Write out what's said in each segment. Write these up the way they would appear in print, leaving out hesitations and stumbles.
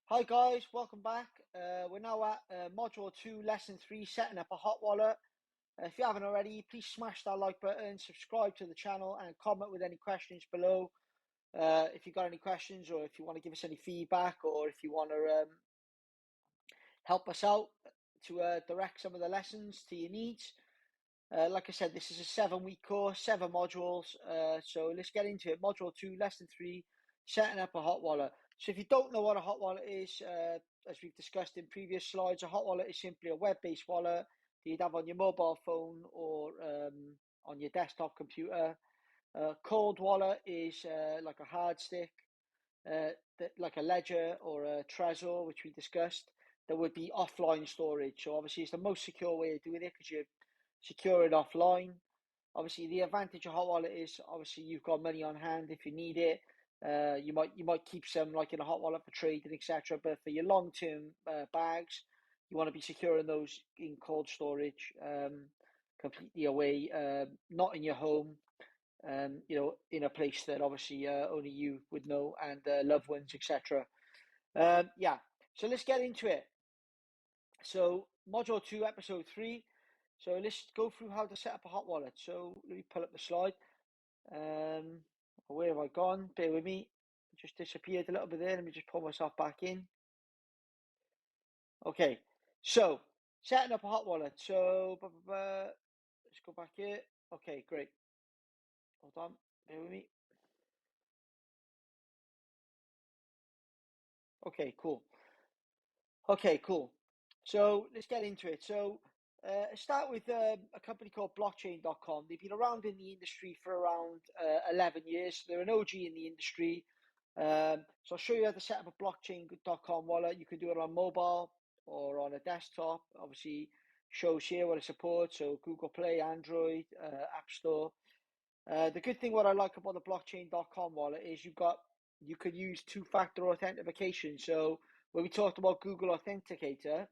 Hi guys, welcome back. We're now at Module 2, Lesson 3, setting up a hot wallet. If you haven't already, please smash that like button, subscribe to the channel and comment with any questions below. If you've got any questions or if you want to give us any feedback or if you want to help us out to direct some of the lessons to your needs. Like I said, this is a 7-week course, 7 modules. So let's get into it. Module 2, Lesson 3, setting up a hot wallet. So if you don't know what a hot wallet is, as we've discussed in previous slides, a hot wallet is simply a web-based wallet that you'd have on your mobile phone or on your desktop computer. Cold wallet is like a hard stick, like a ledger or a Trezor, which we discussed. That would be offline storage. So obviously it's the most secure way of doing it because you secure it offline. Obviously, the advantage of hot wallet is obviously you've got money on hand if you need it. You might keep some like in a hot wallet for trading, etc. But for your long term bags, you want to be securing those in cold storage, completely away, not in your home. In a place that obviously only you would know and loved ones, etc. Yeah. So let's get into it. So module 2, episode 3. So let's go through how to set up a hot wallet. So let me pull up the slide. Where have I gone? Bear with me. I just disappeared a little bit there. Let me just pull myself back in. Okay. So setting up a hot wallet. So let's go back here. Okay, great. Hold on. Bear with me. Okay, cool. Okay, cool. So let's get into it. So start with a company called Blockchain.com. They've been around in the industry for around 11 years. They're an OG in the industry. So I'll show you how to set up a Blockchain.com wallet. You can do it on mobile or on a desktop. Obviously, shows here what it supports. So Google Play, Android, App Store. The good thing what I like about the Blockchain.com wallet is you could use two-factor authentication. So when we talked about Google Authenticator,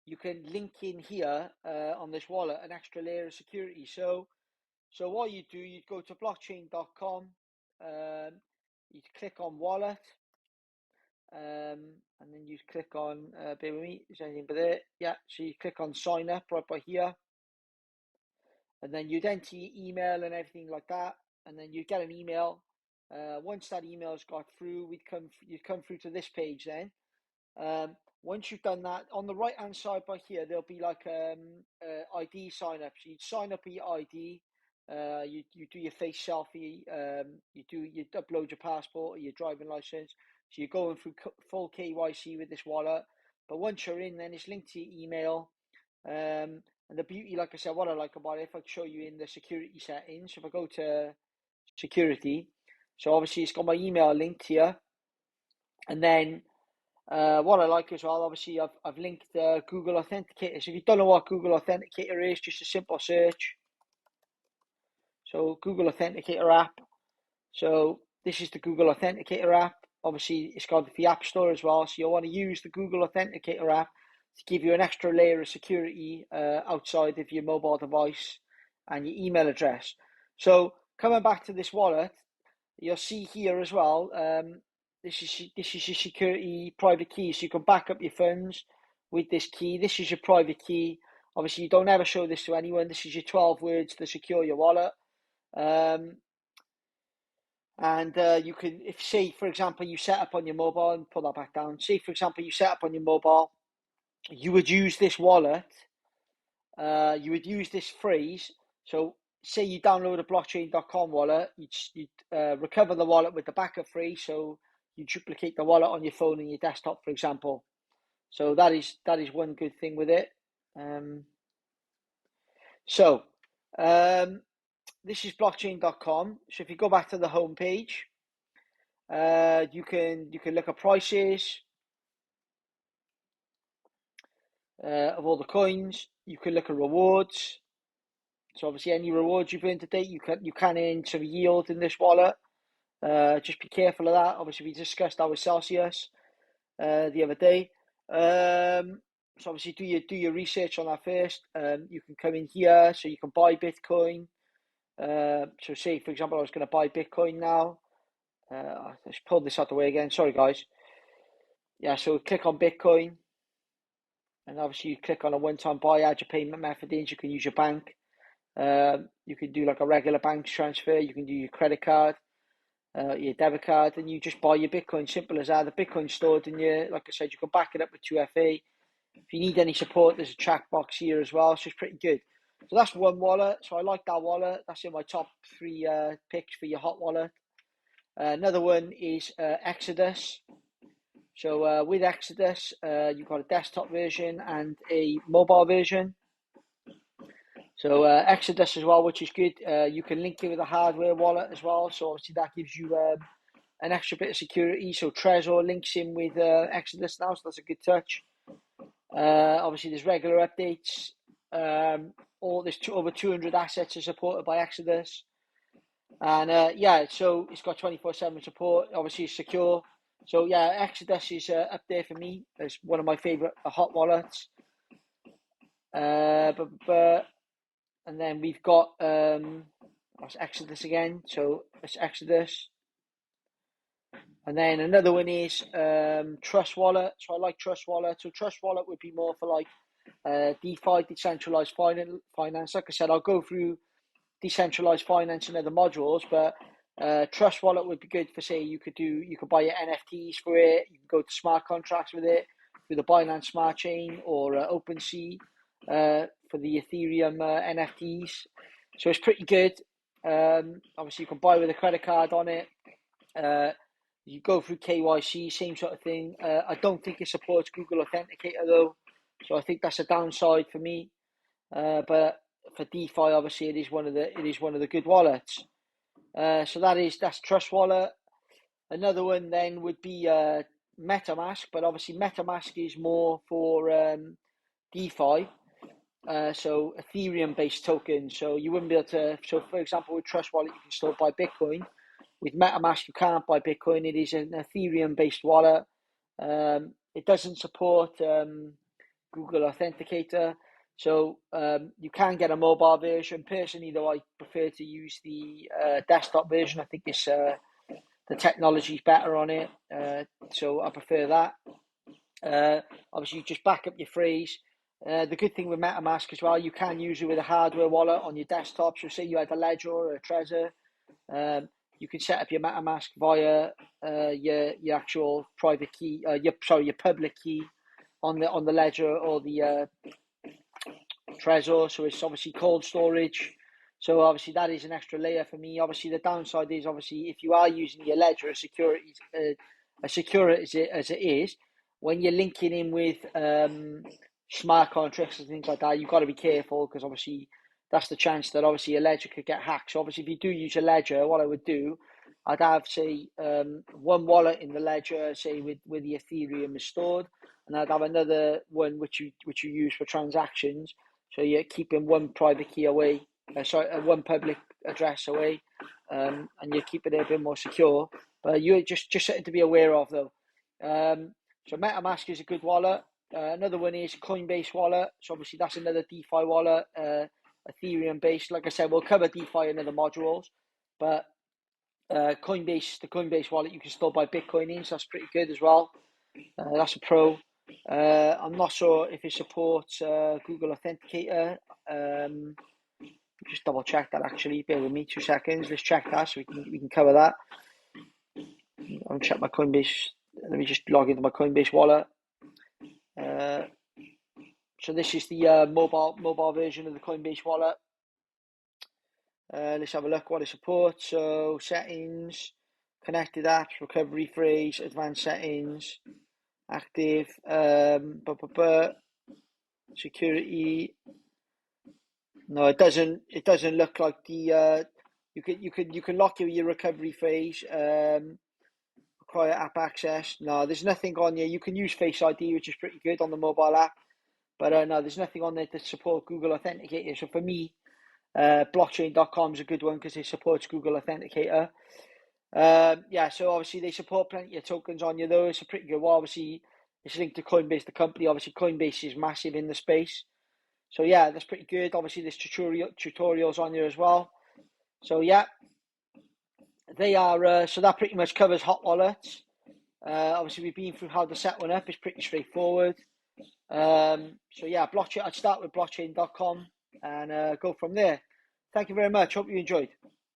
you can link in here on this wallet an extra layer of security. So what you do, you go to blockchain.com, you click on wallet, and then you click on, bear with me, is anything but there? Yeah, so you click on sign up right by here, and then you'd enter your email and everything like that, and then you get an email. Once that email's got through, you'd come through to this page then. Once you've done that, on the right hand side by here, there'll be like ID sign up. So you'd sign up with your ID, you do your face selfie, you upload your passport or your driving license. So you're going through full KYC with this wallet. But once you're in, then it's linked to your email. And the beauty, like I said, what I like about it, if I show you in the security settings, if I go to security, so obviously it's got my email linked here, and then what I like as well, obviously I've linked Google Authenticator. So if you don't know what Google Authenticator is, just a simple search. So Google Authenticator app. So this is the Google Authenticator app. Obviously it's got the App Store as well. So you'll want to use the Google Authenticator app to give you an extra layer of security outside of your mobile device and your email address. So coming back to this wallet, you'll see here as well, this is your security private key. So you can back up your funds with this key. This is your private key. Obviously, you don't ever show this to anyone. This is your 12 words to secure your wallet. And you can, if say, for example, you set up on your mobile, and pull that back down. Say, for example, you set up on your mobile, you would use this wallet, you would use this phrase. So say you download a blockchain.com wallet, you'd recover the wallet with the backup phrase. So you duplicate the wallet on your phone and your desktop, for example. So that is one good thing with it. This is blockchain.com. So if you go back to the home page, you can look at prices of all the coins. You can look at rewards. So obviously any rewards you've earned to date, you can earn some yield in this wallet. Just be careful of that. Obviously we discussed that with Celsius the other day. So obviously do your research on that first. You can come in here, so you can buy Bitcoin. So say for example I was going to buy Bitcoin now. Let's pull this out the way again. Sorry guys. yeah, so click on Bitcoin, and obviously you click on a one-time buy, add your payment method in. You can use your bank. You can do like a regular bank transfer. You can do your credit card, your debit card, and you just buy your Bitcoin. Simple as that. The Bitcoin stored in your, like I said, you can back it up with 2FA. If you need any support, there's a track box here as well, so it's pretty good. So that's one wallet. So I like that wallet. That's in my top 3 picks for your hot wallet. Another one is Exodus. So with Exodus, you've got a desktop version and a mobile version. So Exodus as well, which is good. You can link it with a hardware wallet as well. So obviously that gives you an extra bit of security. So Trezor links in with Exodus now, so that's a good touch. Obviously there's regular updates. There's over 200 assets are supported by Exodus. And yeah, so it's got 24/7 support. Obviously it's secure. So yeah, Exodus is up there for me. It's one of my favorite hot wallets. And then we've got what's Exodus again. So it's Exodus. And then another one is Trust Wallet. So I like Trust Wallet. So Trust Wallet would be more for like DeFi, decentralized finance. Like I said, I'll go through decentralized finance and other modules, but Trust Wallet would be good for, say, you could buy your NFTs for it. You can go to smart contracts with it through the Binance Smart Chain or OpenSea for the Ethereum NFTs. So it's pretty good. Obviously, you can buy with a credit card on it. You go through KYC, same sort of thing. I don't think it supports Google Authenticator though, so I think that's a downside for me. But for DeFi, obviously, it is one of the good wallets. So that's Trust Wallet. Another one then would be MetaMask, but obviously MetaMask is more for DeFi. So Ethereum-based tokens. So you wouldn't be able to. So for example, with Trust Wallet, you can still buy Bitcoin. With MetaMask, you can't buy Bitcoin. It is an Ethereum-based wallet. It doesn't support Google Authenticator. So you can get a mobile version. Personally, though, I prefer to use the desktop version. I think it's the technology's better on it. So I prefer that. Obviously, you just back up your phrase. The good thing with MetaMask as well, you can use it with a hardware wallet on your desktop. So say you had a Ledger or a Trezor, you can set up your MetaMask via your actual private key, your public key on the Ledger or the Trezor. So it's obviously cold storage. So obviously that is an extra layer for me. Obviously the downside is obviously if you are using your Ledger as secure as it is, when you're linking in with smart contracts and things like that, you've got to be careful because obviously that's the chance that obviously a Ledger could get hacked. So obviously if you do use a Ledger, what I would do, I'd have say one wallet in the Ledger, say with the Ethereum is stored, and I'd have another one which you use for transactions. So you're keeping one private key away, one public address away, and you're keeping it a bit more secure. But you just something to be aware of though. So MetaMask is a good wallet. Another one is Coinbase wallet. So obviously that's another DeFi wallet, Ethereum based. Like I said, we'll cover DeFi in other modules, but the Coinbase wallet, you can still buy Bitcoin in, so that's pretty good as well. That's a pro. I'm not sure if it supports Google Authenticator. Just double check that actually. Bear with me 2 seconds. Let's check that so we can cover that. I'll check my Coinbase. Let me just log into my Coinbase wallet. So this is the mobile version of the Coinbase wallet. Let's have a look what it supports. So settings, connected apps, recovery phrase, advanced settings, active, security. No, it doesn't. It doesn't look like the. You can lock your recovery phrase. Require app access. No, there's nothing on here. You can use Face ID, which is pretty good on the mobile app, but no, there's nothing on there to support Google Authenticator. So for me, Blockchain.com is a good one because it supports Google Authenticator. Yeah, so obviously they support plenty of tokens on you though. It's a pretty good one. Obviously, it's linked to Coinbase, the company. Obviously, Coinbase is massive in the space. So yeah, that's pretty good. Obviously, there's tutorials on there as well. So yeah, they are. So that pretty much covers hot wallets. Obviously, we've been through how to set one up. It's pretty straightforward. So yeah, blockchain. I'd start with blockchain.com and go from there. Thank you very much. Hope you enjoyed.